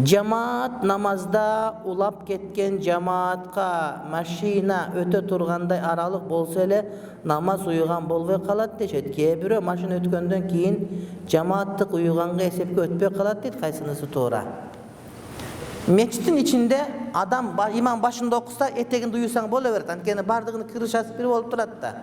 Жамаат намазда улап кеткен жамаатка машина өтө тургандай аралык болсо эле намаз уюган болбой калат дешет. Кээ бирөө машина өткөндөн кийин жамааттык уюганга эсепке өтпөй калат дейт. Кайсынысы туура? Мечиттин ичинде адам имам башында окуса этегинде уюсаң боло берет. Анткени бардыгынын крышасы бир болуп турат да.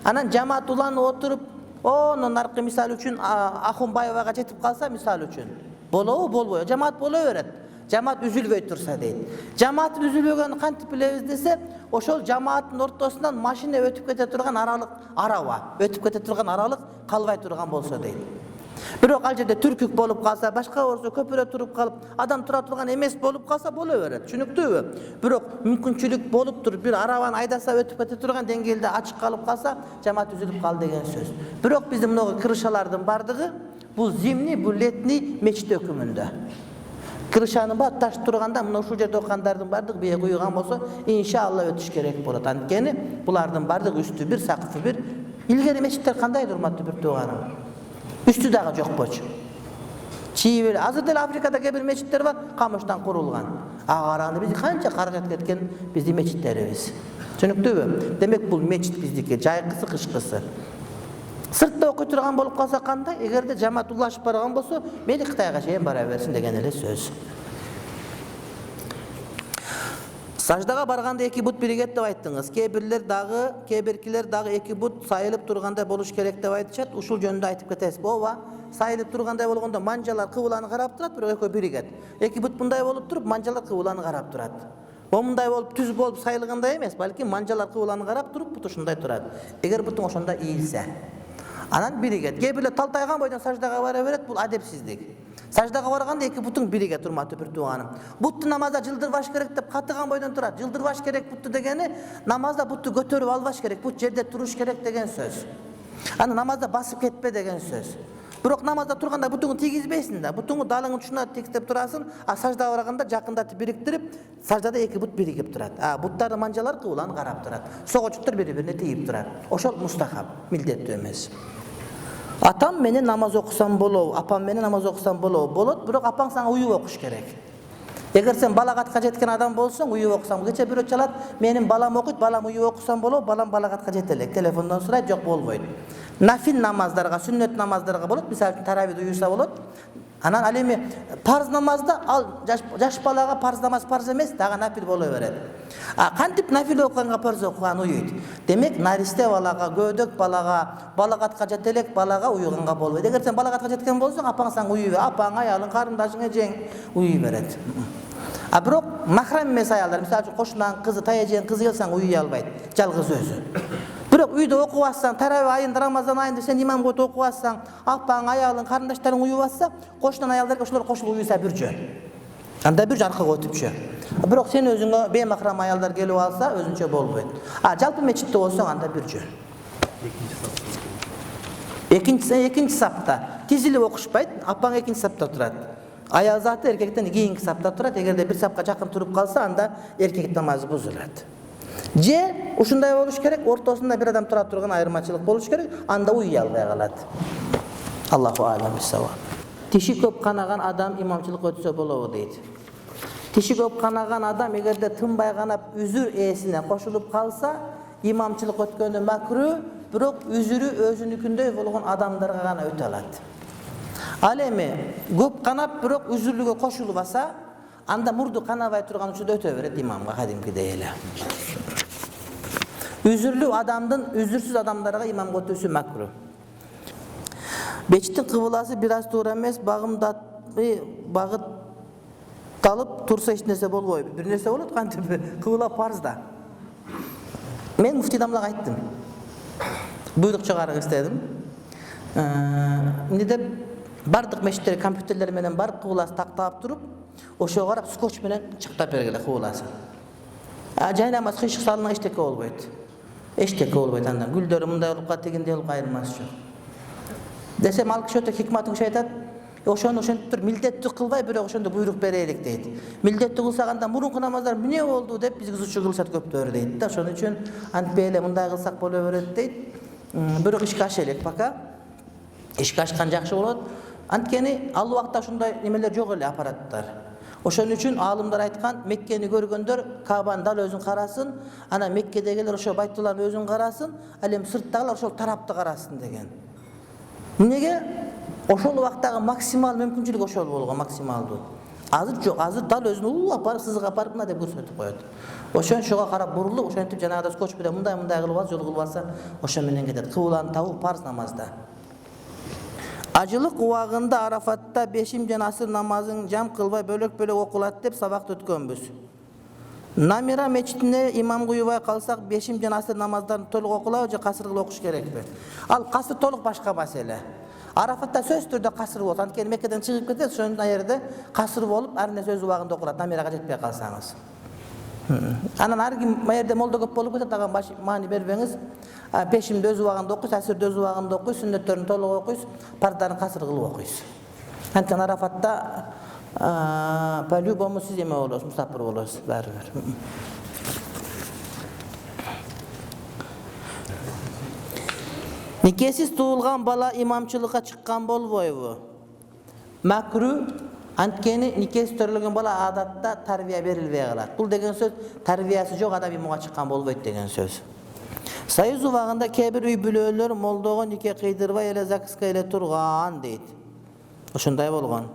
Анан жамаат уланып отуруп, онун аркы мисалы үчүн Ахунбаевага жетип калса мисалы үчүн болобу болбойбу? Жамаат боло берет. Жамаат үзүлбөй турса дейт. Жамааттын үзүлбөгөнүн кантип билебиз десе, ошол жамааттын ортосунан машина өтүп кете турган өтүп кете турган аралык калбай турган болсо дейт. Бирок ал жерде түркүк болуп калса, башка болсо көпүрө туруп калып, адам тура турган эмес болуп калса боло берет. Түшүнүктүүбү? Бирок мүмкүнчүлүк болуп туруп, бир арабаны айдаса өтүп кете турган деңгээлде ачык калып калса, жамаат үзүлүп калды деген сөз. Бирок биздин мына крышалардын бардыгы бул зимний, бул летний мечит өкүмүндө. Крышанын баары таш турганда, мына ушул жерде окугандардын бардыгы бие куйган болсо, иншалла өтүш керек болот. Анткени булардын бардыгы үстү бир, сакыфы бир. Илгери мечиттер кандай урматтуу бир тууганым? Үстү дагы жокпочу. Чийип эле. Азыр деле Африкада кээ бир мечиттер бар, камыштан курулган. Ага караганда биз канча каражат кеткен биздин мечиттерибиз. Түшүнүктүүбү? Демек бул мечит биздики, жайкысы, кышкысы. Сыртта окуй турган болуп калса кандай? Эгерде жамаат улашып барган болсо, мени Кытайга чейин бара берсин деген эле сөз. Саждага барганда эки бут биригет деп айттыңыз. Кээ биркилер дагы эки бут сайылып тургандай болуш керек деп айтышат. Ушул жөнүндө айтып кетесиз. Ооба, сайылып тургандай болгондо манжалар кыбыланы карап турат, бирок экөө биригет. Эки бут мындай болуп туруп, манжалар кыбыланы карап турат. Мындай болуп түз болуп сайылгандай эмес, балки манжалар кыбыланы карап туруп, бут ушундай турат. Эгер бутуң ошондой ийилсе, анан биригет. Кээ бирлер талтайган бойдон саждага бара берет, бул адепсиздик. Саждага барганда эки бутуң биригет, урматтуу бир тууганым. Бутту намазда жылдырбаш керек деп катыган бойдон турат. Жылдырбаш керек бутту дегени намазда бутту көтөрүп албаш керек, бут жерде туруш керек деген сөз. Аны намазда басып кетпе деген сөз. Бирок намазда турганда бутуңду тийгизбейсиң да, бутуңду далыңдын учуна тигиздеп турасың, а саждага барганда жакындатып бириктирип, саждада эки бут биригип турат. Буттардын манжалар кыбыланы карап турат. Согочуктар бири-бирине тийип турат. Ошол мустахаб, милдеттүү эмес. Атам менен намаз окусам болобу, апам менен намаз окусам болобу? Болот, бирок апаң сага уюп окуш керек. Эгер сен балагатка жеткен адам болсоң, уюп окусаң, кече бирөө чалат, менин балам окуйт, балам уюп окусам болобу? Балам балагатка жете элек. Телефондон сурайт, жок болбойт. Нафил намаздарга, сүннөт намаздарга болот, мисалы үчүн таравид уюса болот. Анан ал эми парз намазда ал жаш балага парз намаз парз эмес, дагы нафил боло берет. Кантип нафил окуганга парз окуган уюйт? Демек наристе балага, көөдөк балага, балагатка жете элек балага уюганга болбойт. Эгер сен балагатка жеткен болсоң, апаң сага уюй бер. Апаң, аялың, карындашың, эжең уюй берет. Бирок махрам эмес аялдар, мисалы үчүн кошунан кызы, таяжен кызы келсең уюй албайт, жалгыз өзү. Бирок үйдө окуп атсаң, таравih айында, Рамазан айында сен имам койуп окуп атсаң, апаң, аялың, карындаштарың уюп атса, кошунан аялдар ошолор кошулуп уюса бир жөн. Анда бир аркага өтүпчү. Бирок сен өзүңө беймахрам аялдар келип алса, өзүнчө болбойт. Жалпы мечитте болсоң, анда бир жөн. Экинчи сапта тизилип окушпайт, апаң экинчи сапта турат. Аял заты эркектен кийинки сапта турат. Эгерде бир сапка жакын туруп калса, анда эркек намазы бузулат. Же ушундай болуш керек, ортосунда бир адам тура турган айырмачылык болуш керек, анда уюй албай калат. Аллаху а'лам бис-саваб. Тиши көп канаган адам имамчылык өтсө болобу дейт. Тиши көп канаган адам эгерде тынбай канап үзүр ээсине кошулуп калса, имамчылык өткөнү макру, бирок үзүрү өзүнүкүндөй болгон адамдарга гана өтө алат. Ал эми көп канап, бирок үзүрлүгө кошулбаса, анда мурду канабай турган учурда өтө берет имамга кадимкидей эле. Үзүрлүү адамдын үзүрсүз адамдарга имамга өтүүсү макру. Мечиттин кыбласы бир аз туура эмес, багытталып турса эч нерсе болбойбу. Бир нерсе болот, кантип кыбла парз да. Мен муфтий дамлага айттым. Буйрук чыгарып истедим. Эмне деп бардык мечиттер компьютерлер менен бар кыбласы тактап туруп, ошого карап скотч менен чактап бергиле кыбласын. Жай намаз кыйшык салына эчтеке болбойт. Эчтеке болбойт андан. Гүлдөрү мындай болуп калат, дегендей болуп айырмасы жок. Десем ал киши өтө хикматтуу киши айтат. Ошону ошентип милдеттүү кылбай, бирок ошондо буйрук берелик дейт. Милдеттүү кылсаганда мурунку намаздар эмне болду деп бизгизүүчү кылышат көптөр дейт да. Ошон үчүн антпей эле мындай кылсак боло берет дейт. Бирок ишке аша элек пока. Ишке ашкан жакшы болот. Анткени ал убакта ушундай немелер жок эле аппараттар. Ошон үчүн аалымдар айткан, Меккени көргөндөр Кабанын дал өзүн карасын, ана Меккедегилер ошо Байтулланын өзүн карасын, ал эми сырттагылар ошол тарапты карасын деген. Эмнеге? Ошол убактагы максимал мүмкүнчүлүк ошол болгон, максималдуу. Азыр жок, азыр дал өзүн улап барып сызыга барып мына деп көрсөтүп коет. Ошон ошого карап бурулуп, ошентип жанагыда скотч менен мындай кылып алса, жол кылып алса, ошо менен кетет. Кыбланы табуу парз намазда. Ажылык убагында Арафатта 5 жана асыр намазын жам кылбай бөлөк-бөлөк окулат деп сабакты өткөнбүз. Намира мечитине имам куйбай калсак 5 жана асыр намаздарын толук окулабы же касыр кылып окуш керекпи? Ал касыр толук башка маселе. Арафатта сөзсүз түрдө касыр болот. Анткени Меккеден чыгып кетет, ошондон жерде касыр болуп, ар нерсе өз убагында окулат, намирага жетпей калсаңыз. Анан ар ким жерде молдо көп болуп кетет, ага маани бербеңиз. 5-имди өз убагында окуйсуз, асырды өз убагында окуйсуз, сүннөттөрүн толук окуйсуз, парздарын касыр кылып окуйсуз. Анткени Арафатта по-любому сиз эме болосуз, мусафир болосуз баары бир. Никесиз туулган бала имамчылыкка чыккан болбойбу? Макру. Анткени никесиз төрөлгөн бала адатта тарбия берилбей калат. Бул деген сөз тарбиясы жок адам имамга чыккан болбойт деген сөз. Союз убагында кээ бир үй бүлөлөр молдого нике кыйдырбай эле ЗАГСка эле турган дейт. Ошондой болгон.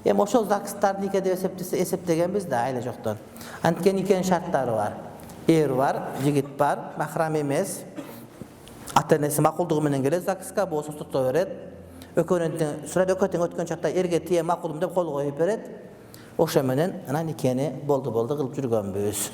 Эми ошол ЗАГСтарды нике деп эсептегенбиз да, айла жоктон. Анткени никенин шарттары бар. Эр бар, жигит бар, махрам эмес. Ата-энеси макулдугу менен келет ЗАГСка, болсо тута берет. Өкөнөтүн сурайт, өкөнөтүн өткөн чакта эрге тие макулум деп кол коюп берет. Ошо менен ана никени болду кылып жүргөнбүз.